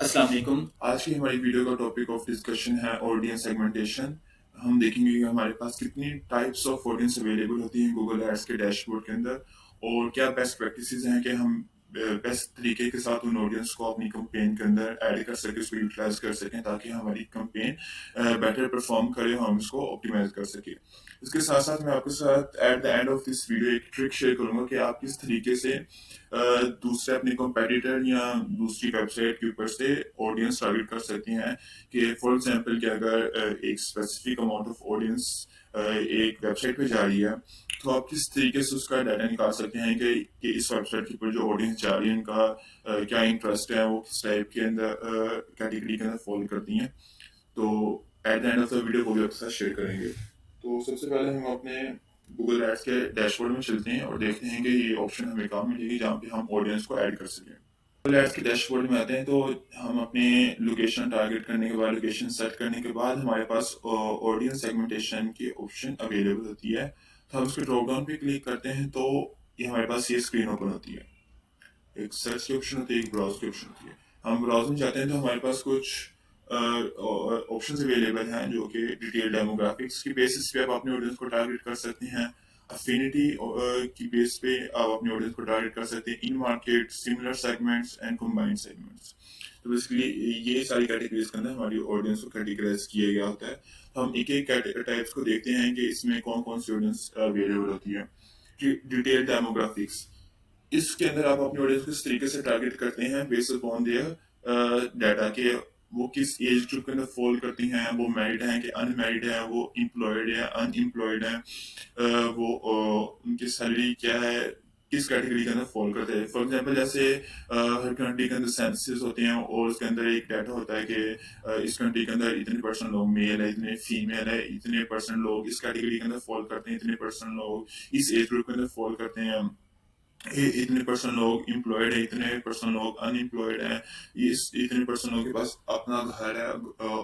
अस्सलाम वालेकुम। आज की हमारी वीडियो का टॉपिक ऑफ डिस्कशन है ऑडियंस सेगमेंटेशन। हम देखेंगे कि हमारे पास कितनी टाइप्स ऑफ ऑडियंस अवेलेबल होती हैं गूगल एड्स के डैशबोर्ड के अंदर, और क्या बेस्ट प्रैक्टिसेस हैं कि हम बेस्ट तरीके के साथ उन ऑडियंस को अपनी कंपेन के अंदर ऐड कर सकें, उसको यूटिलाइज कर सकें ताकि हमारी कंपेन बेटर परफॉर्म करे, हम उसको ऑप्टिमाइज कर सकें। इसके साथ साथ मैं आपके साथ at the end of this video एक ट्रिक शेयर करूंगा कि आप किस तरीके से दूसरे अपने कंपेटिटर या दूसरी वेबसाइट के ऊपर से ऑडियंस टारगेट कर सकती हैं। कि फॉर एग्जांपल कि अगर एक स्पेसिफिक अमाउंट ऑफ ऑडियंस एक वेबसाइट पे जा रही है, तो आप किस तरीके से उसका डाटा निकाल सकते हैं कि इस वेबसाइट के ऊपर जो ऑडियंस जा रही है उनका क्या इंटरेस्ट है, वो किस टाइप के अंदर कैटेगरी के अंदर फॉलो करती हैं। तो at the end of the video वो भी आपके साथ शेयर करेंगे। तो सबसे पहले हम अपने गूगल एड्स के डैशबोर्ड में चलते हैं और देखते हैं कि ये ऑप्शन हमें कहाँ मिलेगी जहाँ पे हम ऑडियंस को ऐड कर सकें। गूगल एड्स के डैशबोर्ड में आते हैं तो हम अपने लोकेशन टारगेट करने के बाद, लोकेशन सेट करने के बाद हमारे पास ऑडियंस सेगमेंटेशन की ऑप्शन अवेलेबल होती है। तो हम उसके ड्रॉप डाउन पे क्लिक करते हैं तो ये हमारे पास ये स्क्रीन ओपन होती है। एक सर्च की ऑप्शन होती है, एक ब्राउज की ऑप्शन होती है। हम ब्राउज में जाते हैं तो हमारे पास कुछ ऑप्शंस अवेलेबल हैं जो कि डिटेल डेमोग्राफिक्स की बेसिस पे आप अपने ऑडियंस को टारगेट कर सकते हैं। अफिनिटी की बेस पे आप अपने ऑडियंस को टारगेट कर सकते हैं। इन market, similar segments and combined segments. तो बेसिकली ये सारी कैटेगरीज के अंदर हमारी ऑडियंस को कैटेगराइज किया गया होता है। तो हम एक एक टाइप्स को देखते हैं कि इसमें कौन कौन सी ऑडियंस अवेलेबल होती है। डिटेल डेमोग्राफिक्स, इसके अंदर आप अपने ऑडियंस को इस तरीके से टारगेट करते हैं बेस्ड अपॉन देयर डाटा के वो किस एज ग्रुप के अंदर फॉल करती हैं, वो मैरिड हैं कि अनमैरिड है, वो एम्प्लॉयड है अनएम्प्लॉयड है, वो उनकी सैलरी क्या है, किस कैटेगरी के अंदर फॉल करते हैं। फॉर एग्जांपल जैसे हर कंट्री के अंदर सेंसस होते हैं और उसके अंदर एक डाटा होता है कि इस कंट्री के अंदर इतने परसेंट लोग मेल है, इतने फीमेल है, इतने परसेंट लोग इस कैटेगरी के अंदर फॉल करते हैं, इतने परसेंट लोग इस एज ग्रुप के अंदर फॉल करते हैं, इतने परसेंट लोग एम्प्लॉयड है, इतने परसेंट लोग अनएम्प्लॉयड है, इस इतने परसेंट लोगों के पास अपना घर है,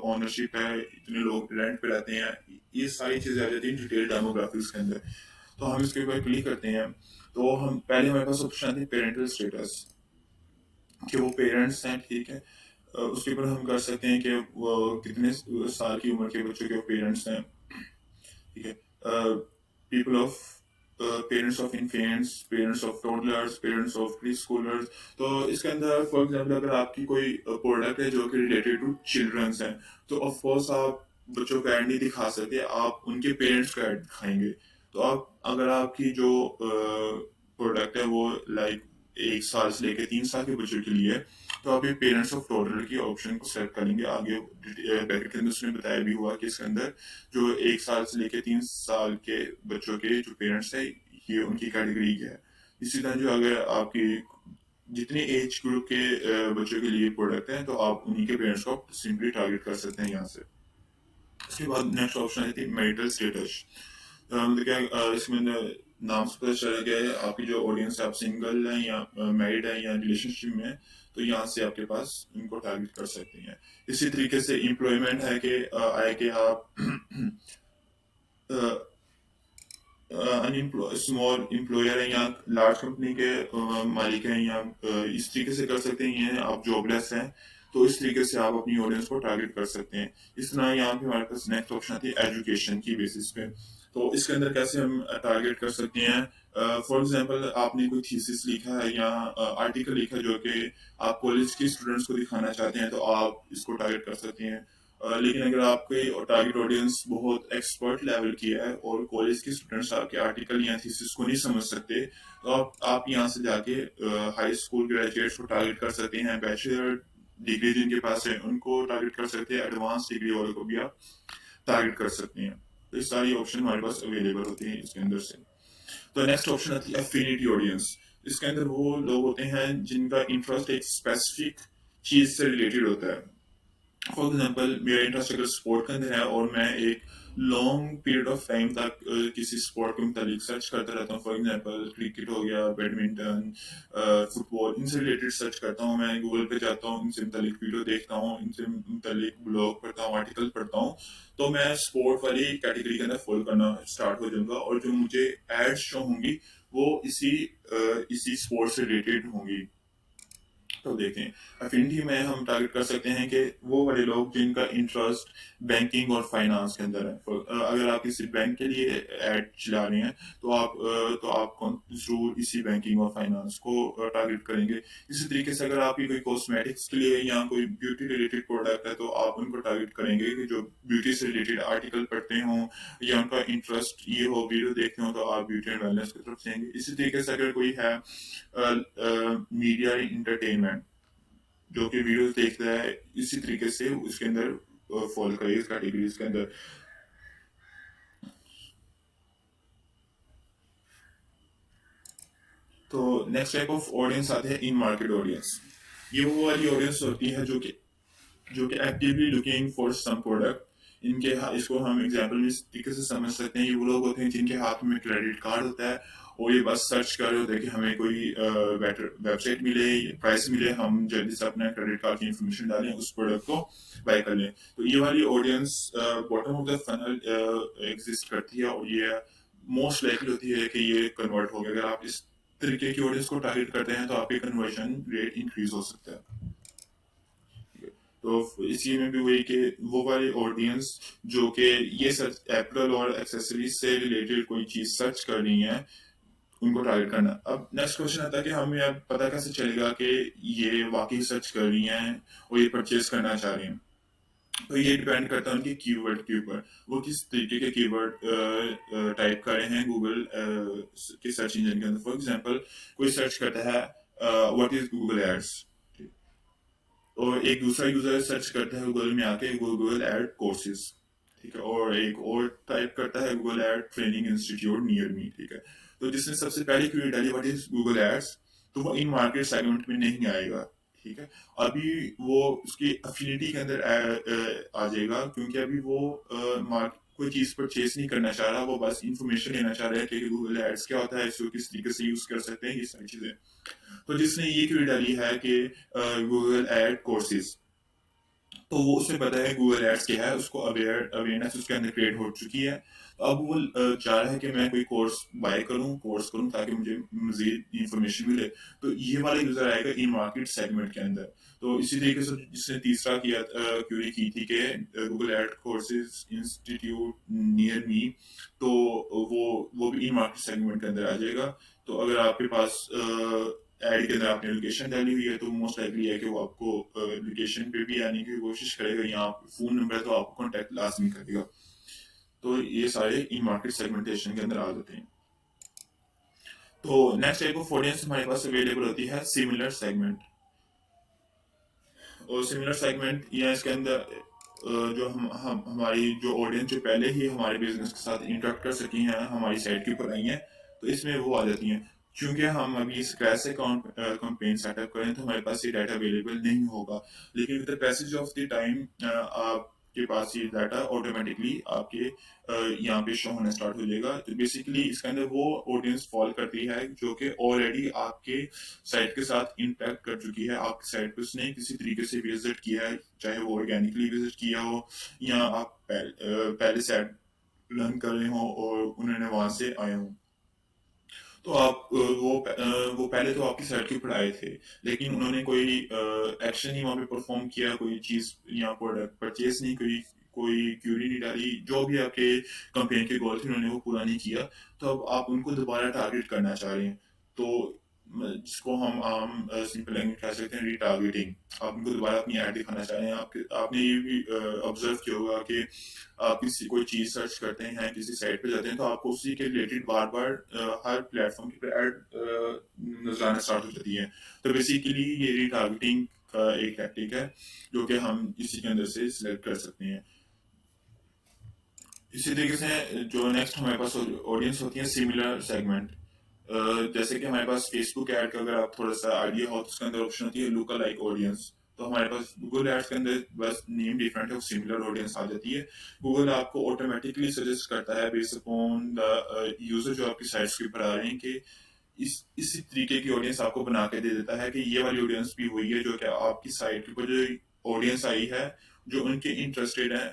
ओनरशिप है, इतने लोग रेंट पे रहते हैं। ये सारी चीजें आ जाती हैं डिटेल डेमोग्राफिक्स के अंदर। तो हम इसके ऊपर क्लिक करते हैं तो हम पहले हमारे पास ऑप्शन आती है पेरेंटल स्टेटस, कि वो पेरेंट्स हैं, ठीक है। उसके ऊपर हम कर सकते हैं कि वो कितने साल की उम्र के बच्चों के पेरेंट्स हैं, ठीक है। People of parents of infants, parents of toddlers, parents of pre schoolers. तो इसके अंदर फॉर एग्जांपल अगर आपकी कोई प्रोडक्ट है जो कि रिलेटेड टू चिल्ड्रंस है, तो ऑफ कोर्स आप बच्चों का ऐड नहीं दिखा सकते, आप उनके पेरेंट्स का ऐड दिखाएंगे। तो आप अगर आपकी जो प्रोडक्ट है वो लाइक 1 साल से लेकर 3 साल के बच्चों के लिए है, तो आप ये पेरेंट्स ऑफ टोडलर की ऑप्शन को सेलेक्ट करेंगे। आगे ब्रैकेट के अंदर उसमें बताया भी हुआ कि इसके अंदर जो 1 साल से लेकर 3 साल के बच्चों के जो पेरेंट्स है, ये उनकी कैटेगरी है। इसी तरह जो अगर आपकी जितने एज ग्रुप के बच्चों के लिए प्रोडक्ट है, तो आप उन्हीं के पेरेंट्स को सिंपली टारगेट कर सकते हैं यहाँ से। इसके बाद नेक्स्ट ऑप्शन आती है मैरिटल स्टेटस। मतलब क्या इसमें नाम से पता चला गया है आपकी जो ऑडियंस है, आप सिंगल है या मैरिड है या रिलेशनशिप में है, तो यहाँ से आपके पास इनको टारगेट कर सकते हैं। इसी तरीके से एम्प्लॉयमेंट है कि आए कि आप स्मॉल एम्प्लॉयर है या लार्ज कंपनी के मालिक हैं, या इस तरीके से कर सकते हैं। ये आप जॉबलेस हैं, तो इस तरीके से आप अपनी ऑडियंस को टारगेट कर सकते हैं। इस तरह यहाँ पे हमारे पास नेक्स्ट ऑप्शन आती है एजुकेशन की बेसिस पे। तो इसके अंदर कैसे हम टारगेट कर सकते हैं। फॉर एग्जांपल आपने कोई थीसिस लिखा है या आर्टिकल लिखा है जो कि आप कॉलेज के स्टूडेंट्स को दिखाना चाहते हैं, तो आप इसको टारगेट कर सकते हैं। लेकिन अगर आपके टारगेट ऑडियंस बहुत एक्सपर्ट लेवल की है और कॉलेज के स्टूडेंट्स आपके आर्टिकल या थीसिस को नहीं समझ सकते, तो आप यहाँ से जाके हाई स्कूल ग्रेजुएट्स को टारगेट कर सकते हैं। बैचलर डिग्री जिनके पास है उनको टारगेट कर सकते हैं, एडवांस डिग्री वालों को भी आप टारगेट कर सकते हैं। तो ये सारी ऑप्शन हमारे पास अवेलेबल होती हैं इसके अंदर से। तो नेक्स्ट ऑप्शन आती है अफिनिटी ऑडियंस। इसके अंदर वो लोग होते हैं जिनका इंटरेस्ट एक स्पेसिफिक चीज से रिलेटेड होता है। फॉर एग्जाम्पल मेरा इंटरेस्ट अगर स्पोर्ट के अंदर है और मैं एक लॉन्ग पीरियड ऑफ टाइम तक किसी स्पोर्ट के मुतालिक सर्च करता रहता हूँ, फॉर एग्जाम्पल क्रिकेट हो गया, बैडमिंटन, फुटबॉल, इनसे रिलेटेड सर्च करता हूँ। मैं गूगल पे जाता हूँ, इनसे मुतालिक वीडियो देखता हूँ, इनसे मुतालिक ब्लॉग पढ़ता हूँ, आर्टिकल पढ़ता हूँ। तो मैं स्पोर्ट वाली कैटेगरी के अंदर फॉलो करना स्टार्ट हो जाऊंगा और जो मुझे एड्स शो होंगी वो इसी स्पोर्ट से रिलेटेड होंगी। तो देखते हैं अफिनिटी में हम टारगेट कर सकते हैं कि वो वाले लोग जिनका इंटरेस्ट बैंकिंग और फाइनेंस के अंदर है। अगर आप किसी बैंक के लिए ऐड चला रहे हैं तो आप जरूर इसी बैंकिंग और फाइनेंस को टारगेट करेंगे। इसी तरीके से अगर आपकी कोई कॉस्मेटिक्स के लिए या कोई ब्यूटी रिलेटेड प्रोडक्ट है तो आप उनको टारगेट करेंगे कि जो ब्यूटी से रिलेटेड आर्टिकल पढ़ते हों या उनका इंटरेस्ट ये हो, वीडियो देखते हो, तो आप ब्यूटी एंड वेलनेस की तरफ जाएंगे। इसी तरीके से अगर कोई है मीडिया इंटरटेनमेंट जो कि वीडियोस देखता है, इसी तरीके से उसके अंदर फॉल करे इस कैटेगरीज के अंदर। तो नेक्स्ट टाइप ऑफ ऑडियंस आते हैं इन मार्केट ऑडियंस। ये वो वाली ऑडियंस होती है जो कि actively looking for some product. इसको हम एग्जांपल में इस तरीके से समझ सकते हैं। ये वो लोग होते हैं जिनके हाथ में क्रेडिट कार्ड होता है और ये बस सर्च कर रहे होते हैं कि हमें कोई बेटर वेबसाइट मिले, प्राइस मिले, हम जल्दी से अपना क्रेडिट कार्ड की इंफॉर्मेशन डालें, उस प्रोडक्ट को बाय कर लें। तो ये वाली audience bottom of the funnel exist करती है और ये मोस्ट लाइकली होती है कि ये कन्वर्ट हो गया। अगर आप इस तरीके की ऑडियंस को टारगेट करते हैं तो आपके कन्वर्जन रेट इंक्रीज हो सकता है। तो इसी में भी वही कि वो वाली ऑडियंस जो कि ये सर्च एप्पल और एक्सेसरीज से रिलेटेड कोई चीज सर्च कर रही है, उनको टारगेट करना। अब नेक्स्ट क्वेश्चन आता है कि हमें अब पता कैसे चलेगा कि ये वाकई सर्च कर रही हैं और ये परचेज करना चाह रही हैं। तो ये डिपेंड करता है उनके कीवर्ड के ऊपर, वो किस तरीके के कीवर्ड टाइप कर रहे हैं गूगल के सर्च इंजन के अंदर। फॉर एग्जांपल कोई सर्च करता है व्हाट इज गूगल एड्स, और एक दूसरा यूजर सर्च करता है गूगल में आके गूगल एड कोर्सेज, ठीक है, और एक और टाइप करता है Google ad training institute near me, ठीक है। तो जिसने सबसे पहले क्वेरी डाली व्हाट इज गूगल एड्स, तो वो इन मार्केट सेगमेंट में नहीं आएगा, ठीक है। अभी वो उसकी अफिनिटी के अंदर आ जाएगा, क्योंकि अभी वो कोई चीज परचेज नहीं करना चाह रहा, वो बस इंफॉर्मेशन लेना चाह रहा है कि गूगल एड्स क्या होता है, इसको किस तरीके से यूज कर सकते हैं, ये सारी चीजें। तो जिसने ये क्वेरी डाली है कि गूगल एड कोर्सेज, तो वो उसे पता है गूगल एड्स क्या है, उसको अवेयरनेस उसके अंदर क्रिएट हो चुकी है। तो अब वो चाह रहा है कि मैं कोई कोर्स करूं ताकि मुझे मजीद इंफॉर्मेशन मिले। तो ये वाला यूजर आएगा इन मार्केट सेगमेंट के अंदर। तो इसी तरीके से जिसने तीसरा किया क्यूरी की थी कि Google ad courses institute near me, तो वो भी इन मार्केट सेगमेंट के अंदर आ जाएगा। तो अगर आपके पास ऐड के अंदर आपने लोकेशन डाली हुई है तो मोस्ट लाइकली है कि वो आपको लोकेशन पे भी आने की कोशिश करेगा, या फोन नंबर है तो आपको कॉन्टेक्ट लाजमी करेगा। तो ये सारे इन मार्केट सेगमेंटेशन के अंदर आ जाते हैं। तो नेक्स्ट टाइप ऑफ ऑडियंस हमारे पास अवेलेबल होती है सिमिलर सेगमेंट। और सिमिलर सेगमेंट या इसके अंदर जो हम हमारी जो ऑडियंस जो पहले ही हमारे बिजनेस के साथ इंटरेक्ट कर सकी हैं, हमारी साइट के ऊपर आई हैं, तो इसमें वो आ जाती हैं। क्योंकि हम अभी स्क्रैच से कैंपेन सेटअप करें तो हमारे पास ये डाटा अवेलेबल नहीं होगा, लेकिन with the passage of the time आपके पास ये डाटा ऑटोमेटिकली आपके यहाँ पे शो होना स्टार्ट हो जाएगा। तो बेसिकली इसके अंदर वो ऑडियंस फॉल करती है जो कि ऑलरेडी आपके साइट के साथ इंटरेक्ट कर चुकी है, आपकी साइट पे उसने किसी तरीके से विजिट किया है, चाहे वो ऑर्गेनिकली विजिट किया हो या आप पहले से रन कर रहे हो और उन्होंने वहां से आए हो। तो आप वो पहले तो आपकी साइट के ऊपर आए थे, लेकिन उन्होंने कोई एक्शन ही वहां पे परफॉर्म किया, कोई चीज या प्रोडक्ट परचेज नहीं करी, कोई क्यूरी नहीं डाली, जो भी आपके कंपेन के गोल थे उन्होंने वो पूरा नहीं किया। तो अब आप उनको दोबारा टारगेट करना चाह रहे हैं। तो जिसको हम आम सिंपल लैंग्वेज कह सकते हैं रिटारगेटिंग। आप उनको दोबारा अपनी ऐड दिखाना चाह रहे हैं। आपने ये भी ऑब्जर्व किया होगा कि आप किसी कोई चीज सर्च करते हैं, किसी साइट पे जाते हैं, तो आपको उसी के रिलेटेड बार बार हर प्लेटफॉर्म पे ऐड नजर आना स्टार्ट हो जाती है। तो बेसिकली ये रिटारगेटिंग का एक टैक्टिक है जो कि हम इसी के अंदर से सिलेक्ट कर सकते हैं। इसी तरीके से जो नेक्स्ट हमारे पास ऑडियंस होती है सिमिलर सेगमेंट। जैसे कि हमारे पास फेसबुक ऐड का अगर आप थोड़ा सा आइडिया हो तो उसके अंदर ऑप्शन होती है लुक लाइक ऑडियंस। तो हमारे पास गूगल एड्स के अंदर बस नेम डिफरेंट है, सिमिलर ऑडियंस आ जाती है। गूगल आपको ऑटोमेटिकली सजेस्ट करता है बेस्ड अपॉन द यूजर जो आपकी साइट्स के ऊपर आ रहे हैं कि इसी तरीके की ऑडियंस आपको बना के दे देता है कि ये वाली ऑडियंस भी वही है जो कि आपकी साइट के ऊपर जो ऑडियंस आई है, जो उनके इंटरेस्टेड है,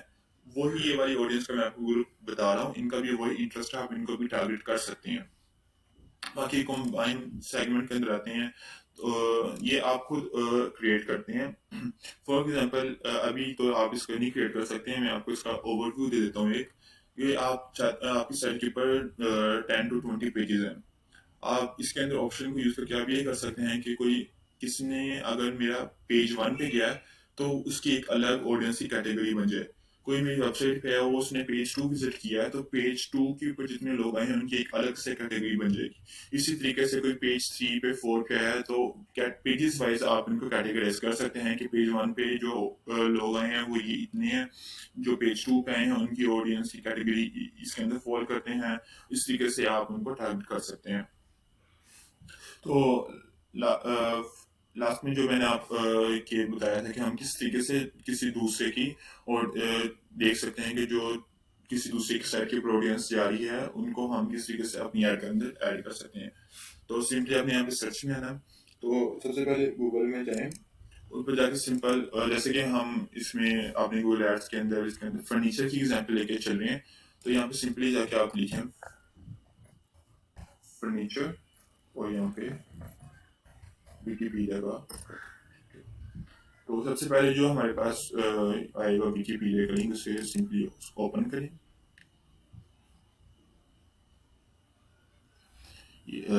वही ये वाली ऑडियंस का मैं आपको ग्रुप बता रहा हूँ, इनका भी वही इंटरेस्ट है, आप इनको भी टारगेट कर सकते हैं। बाकी कंबाइन सेगमेंट के अंदर आते हैं। तो ये आप खुद क्रिएट करते हैं। फॉर एग्जांपल अभी तो आप इसको नहीं क्रिएट कर सकते हैं, मैं आपको इसका ओवरव्यू दे देता हूँ। एक ये आपकी साइट के ऊपर 10 to 20 पेजेस हैं। आप इसके अंदर ऑप्शन को यूज करके आप ये कर सकते हैं कि कोई किसने अगर मेरा पेज 1 पे गया है तो उसकी एक अलग ऑडियंस की कैटेगरी बन जाए। कोई मेरी वेबसाइट पे है वो उसने पेज 2 विजिट किया है तो पेज 2 के ऊपर जितने लोग आए हैं उनकी एक अलग से कैटेगरी बन जाएगी। इसी तरीके से कोई पेज 3 पे 4 पे है तो पेजेस वाइज आप इनको कैटेगराइज कर सकते हैं कि पेज 1 पे जो लोग आए हैं वो ये इतने हैं, जो पेज 2 पे आए हैं उनकी ऑडियंस की कैटेगरी इसके अंदर फॉल करते हैं। इस तरीके से आप उनको टारगेट कर सकते हैं। तो लास्ट में जो मैंने आप के बताया था कि हम किस तरीके से किसी दूसरे की और देख सकते हैं कि जो किसी दूसरे की साइट की ऑडियंस जा रही है उनको हम किस तरीके से अपनी ऐड के अंदर ऐड कर सकते हैं। तो सिंपली आपने यहाँ पे सर्च में आना, तो सबसे पहले गूगल में जाएं, उस पर जाके सिंपल जैसे कि हम इसमें आपने गूगल एड्स के अंदर इसके अंदर फर्नीचर की एग्जांपल लेके चल रहे हैं। तो यहाँ पे सिंपली जाके आप लिखें फर्नीचर और यहाँ पे विकीपीडिया का। तो सबसे पहले जो हमारे पास आएगा विकीपीडिया का लिंक, उसे सिंपली उसको ओपन करें।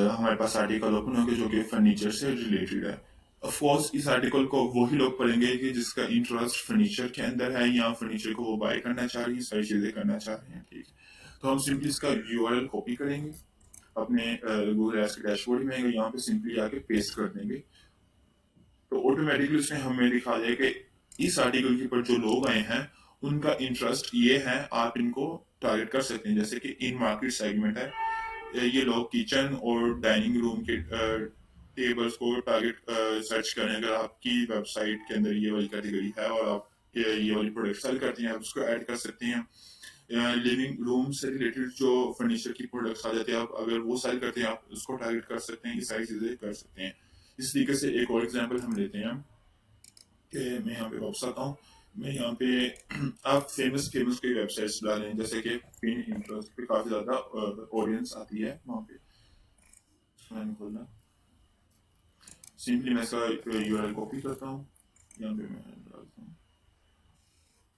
हमारे पास आर्टिकल ओपन होगा जो कि फर्नीचर से रिलेटेड है। ऑफ कोर्स इस आर्टिकल को वही लोग पढ़ेंगे कि जिसका इंटरेस्ट फर्नीचर के अंदर है या फर्नीचर को वो बाय करना चाह रही है, सारी चीजें करना चाह रहे हैं। ठीक है, तो हम सिंपली इसका यूआरएल कॉपी करेंगे अपने गूगल एड्स के डैशबोर्ड में, यहाँ पे सिंपली आके पेस्ट कर देंगे। तो ऑटोमेटिकली उसने हमें दिखा दिया कि इस आर्टिकल के ऊपर जो लोग आए हैं उनका इंटरेस्ट ये है, आप इनको टारगेट कर सकते हैं। जैसे कि इन मार्केट सेगमेंट है, ये लोग किचन और डाइनिंग रूम के टेबल्स को टारगेट सर्च करें। अगर आपकी वेबसाइट के अंदर ये वाली कैटेगरी है और आप ये वाली प्रोडक्ट सेल करते हैं, आप उसको ऐड कर सकते हैं। लिविंग रूम से रिलेटेड जो फर्नीचर की प्रोडक्ट्स आ जाते हैं, आप अगर वो सेल करते हैं आप उसको टारगेट कर सकते हैं। ये सारी चीजें कर सकते हैं। इस तरीके से एक और एग्जांपल हम लेते हैं कि मैं यहाँ पे वापस आता हूँ। मैं यहाँ पे आप फेमस फेमस कोई वेबसाइट्स डालें, जैसे कि पिन इंटरेस्ट पे काफ़ी ज़्यादा ऑडियंस आती है वहाँ पे। मैंने खोलना, सिंपली मैं इसका यूआरएल कॉपी करता हूँ, यहाँ पे मैं डालता हूँ,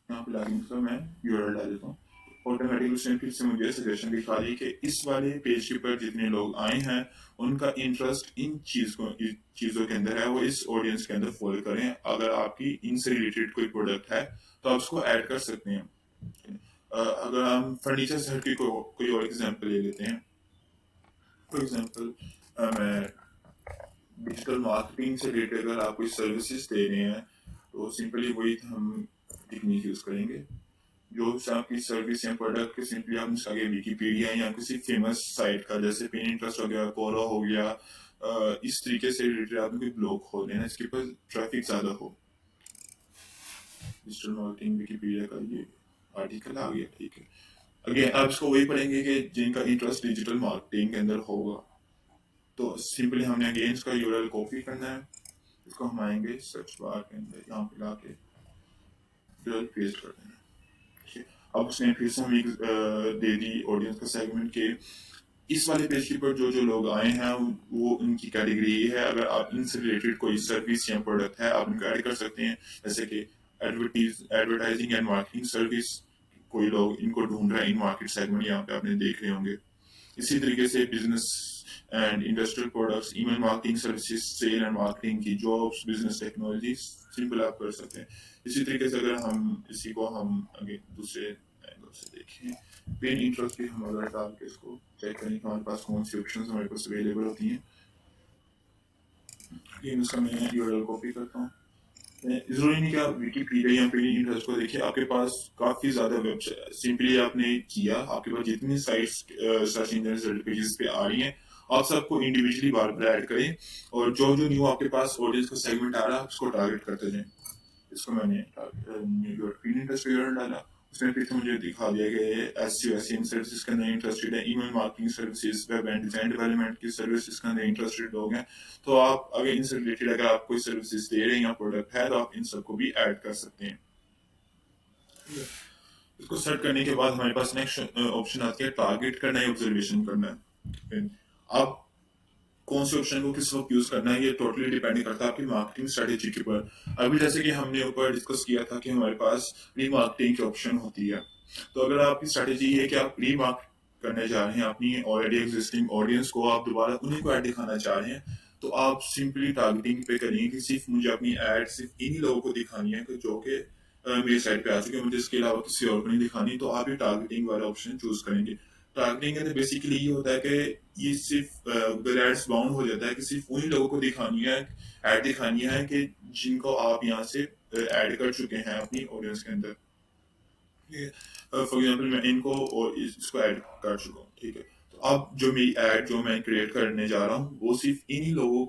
यहाँ पे लॉगिन का मैं यूआरएल डाल देता हूँ। ऑटोमेटिकली उसने फिर से मुझे सजेशन दिखा दी कि इस वाले पेज के ऊपर जितने लोग आए हैं उनका इंटरेस्ट इन चीज़ों के अंदर है, वो इस ऑडियंस के अंदर फॉलो करें। अगर आपकी इनसे रिलेटेड कोई प्रोडक्ट है तो आप उसको ऐड कर सकते हैं। अगर हम फर्नीचर से हटके कोई और एग्जांपल ले लेते हैं। फॉर एग्जांपल मैं डिजिटल मार्केटिंग से रिलेटेड अगर आप कोई सर्विसेज दे रहे हैं तो सिंपली वही हम टेक्निक यूज़ करेंगे। जो आपकी सर्विस या प्रोडक्ट के सिंपली आप आगे विकीपीडिया या किसी फेमस साइट का, जैसे पिनिंटरेस्ट हो गया, कोरा हो गया, इस तरीके से रिलेटेड आपने कोई ब्लॉग खोल लेना इसके ऊपर ट्रैफिक ज़्यादा हो। डिजिटल मार्केटिंग विकीपीडिया का ये आर्टिकल आ गया। ठीक है, अगेन आप इसको वही पढ़ेंगे कि जिनका इंटरेस्ट डिजिटल मार्केटिंग के अंदर होगा। तो सिंपली हमने अगेन इसका यूआरएल कॉपी करना है, इसको हम आएंगे सर्च बार के अंदर, यहाँ पे लाके यूआरएल पेस्ट कर देना। अब उसने फिर से हमें दे दी ऑडियंस का सेगमेंट के इस वाले पेज के ऊपर जो जो लोग आए हैं वो उनकी कैटेगरी ये है। अगर आप इनसे रिलेटेड कोई सर्विस या प्रोडक्ट है आप उनको ऐड कर सकते हैं, जैसे कि एडवर्टाइजिंग एंड मार्केटिंग सर्विस, कोई लोग इनको ढूंढ रहे हैं इन मार्केट सेगमेंट, यहाँ पे आपने देख रहे होंगे। इसी तरीके से business and industrial products, email marketing services, sale and marketing की जॉब्स, बिजनेस टेक्नोलॉजी, सिंपल आप कर सकते हैं। इसी तरीके से अगर हम इसी को हम आगे दूसरे एंगल से देखें, पेन इंटरेस्ट भी हम अगर डाल के इसको चेक करें कि हमारे पास कौन सी ऑप्शंस हमारे पास अवेलेबल होती हैं। इसका मैं यूआरएल कॉपी करता हूँ। जरूरी नहीं कि आप विकीपीडिया या पेन इंटरेस्ट को देखिए, आपके पास काफी ज्यादा वेबसाइट, सिंपली आपने किया, आपके पास जितनी sites search engine result pages पे आ रही हैं आप सबको इंडिविजुअली बार बार ऐड करें और जो जो न्यू आपके पास ऑडियंस का सेगमेंट आ रहा है उसको टारगेट करते जाएं। इसको मैंने पेन इंटरेस्ट यूआरएल डाला, उसमें फिर से मुझे दिखा दिया कि एसईओ एसईएम सर्विसेज के अंदर इंटरेस्टेड है, email marketing services, web and design development की सर्विसेज के अंदर इंटरेस्टेड लोग हैं। तो आप अगर इनसे रिलेटेड अगर आप कोई सर्विसेज दे रहे हैं या प्रोडक्ट है तो आप इन सबको भी ऐड कर सकते हैं। इसको सेट करने के बाद हमारे पास नेक्स्ट ऑप्शन आती है टारगेट करना है, ऑब्जर्वेशन करना है। अब कौन से ऑप्शन को किस वक्त यूज करना है, ये टोटली डिपेंड करता है आपकी मार्केटिंग स्ट्रेटेजी के ऊपर। अभी जैसे कि हमने ऊपर डिस्कस किया था कि हमारे पास प्री मार्केटिंग की ऑप्शन होती है। तो अगर आपकी स्ट्रेटेजी है कि आप प्री मार्केट करने जा रहे हैं अपनी ऑलरेडी एग्जिस्टिंग ऑडियंस को, आप दोबारा उन्हीं को ऐड दिखाना चाह रहे हैं, तो आप सिंपली टारगेटिंग पे करिए कि सिर्फ मुझे अपनी ऐड सिर्फ इन्हीं लोगों को दिखानी है कि जो कि मेरी साइड पे आ चुके हैं, मुझे इसके अलावा किसी और को नहीं दिखानी। तो आप ये टारगेटिंग वाला ऑप्शन चूज करेंगे। टारगेटिंग के अंदर बेसिकली ये होता है कि ये सिर्फ गूगल एड्स बाउंड हो जाता है कि सिर्फ उन्हीं लोगों को दिखानी है, ऐड दिखानी है कि जिनको आप यहाँ से ऐड कर चुके हैं अपनी ऑडियंस के अंदर। फॉर एग्जाम्पल मैं इनको और इसको ऐड कर चुका हूँ, ठीक है। तो अब जो मेरी ऐड जो मैं क्रिएट करने जा रहा हूँ वो सिर्फ इन्हीं लोगों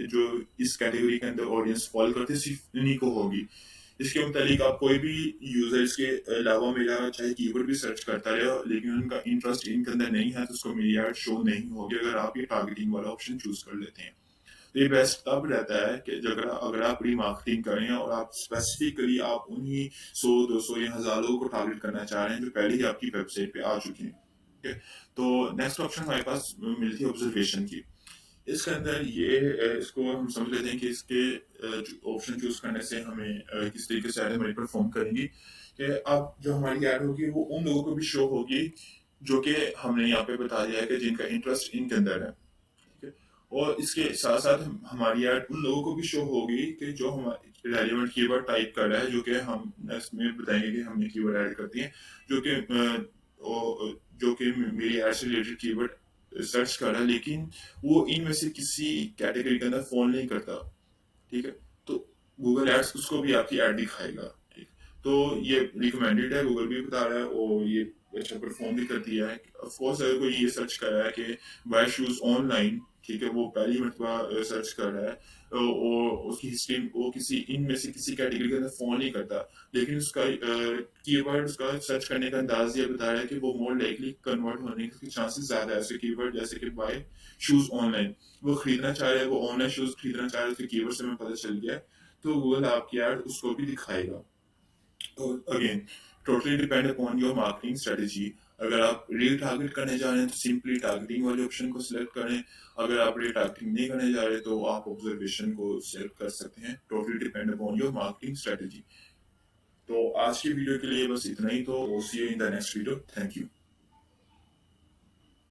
जो इस कैटेगरी के अंदर ऑडियंस फॉलो करते हैं, सिर्फ इन्हीं को होगी। इसके मुतालिक आप कोई भी यूजर्स के अलावा मेरा चाहे कीवर्ड भी सर्च करता रहे लेकिन उनका इंटरेस्ट इनके अंदर नहीं है, तो उसको मेरी ऐड शो नहीं होगी अगर आप ये टारगेटिंग वाला ऑप्शन चूज कर लेते हैं। तो ये बेस्ट तब रहता है कि जो अगर आप प्री मार्केटिंग करें और आप स्पेसिफिकली आप उन्हीं 100 200 या 1000 लोगों को टारगेट करना चाह रहे हैं जो पहले ही आपकी वेबसाइट पे आ चुके हैं, ठीक है। तो नेक्स्ट ऑप्शन हमारे पास मिलती है ऑब्जर्वेशन की। इसके अंदर इसको हम समझ लेते हैं कि इसके ऑप्शन चूज करने से हमें किस तरीके से ऐड हमारी परफॉर्म करेंगी, कि अब जो हमारी ऐड होगी वो उन लोगों को भी शो होगी जो कि हमने यहाँ पे बता दिया है कि जिनका इंटरेस्ट इनके अंदर है, ठीक है। और इसके साथ साथ हमारी ऐड उन लोगों को भी शो होगी कि जो हमारे रेलिवेंट कीवर्ड टाइप कर रहा है, जो कि हम इसमें बताएंगे कि हमने कीवर्ड ऐड करती है, जो कि जो कि मेरी ऐड से रिलेटेड कीवर्ड सर्च कर रहा है, लेकिन वो इनमें से किसी कैटेगरी के अंदर फॉल नहीं करता, ठीक है। तो गूगल एड्स उसको भी आपकी ऐड दिखाएगा, ठीक। तो ये रिकमेंडेड है, गूगल भी बता रहा है और ये अच्छा परफॉर्म भी करती है। ऑफ कोर्स अगर कोई ये सर्च कर रहा है कि बाय शूज ऑनलाइन, ठीक है, वो पहली मरतबा सर्च कर रहा है और उसकी हिस्ट्री वो किसी इनमें से किसी कैटेगरी के अंदर फॉल नहीं करता, लेकिन उसका कीवर्ड उसका सर्च करने का अंदाज ये बता रहा है कि वो मोर लाइकली कन्वर्ट होने के चांसेस ज्यादा है। ऐसे कीवर्ड जैसे कि बाय शूज ऑनलाइन, वो खरीदना चाह रहे हैं, वो ऑनलाइन शूज खरीदना चाह रहे हैं, उसके कीवर्ड से हमें पता चल गया है, तो गूगल आपकी ऐड उसको भी दिखाएगा। तो again totally depend upon your marketing strategy. अगर आप रील टारगेट करने जा रहे हैं तो सिंपली टारगेटिंग वाले ऑप्शन को सिलेक्ट करें। अगर आप रील टारगेटिंग नहीं करने जा रहे तो आप ऑब्जर्वेशन को सिलेक्ट कर सकते हैं। Totally depend upon your marketing strategy. तो आज की वीडियो के लिए बस इतना ही। तो see you in the next video. Thank you.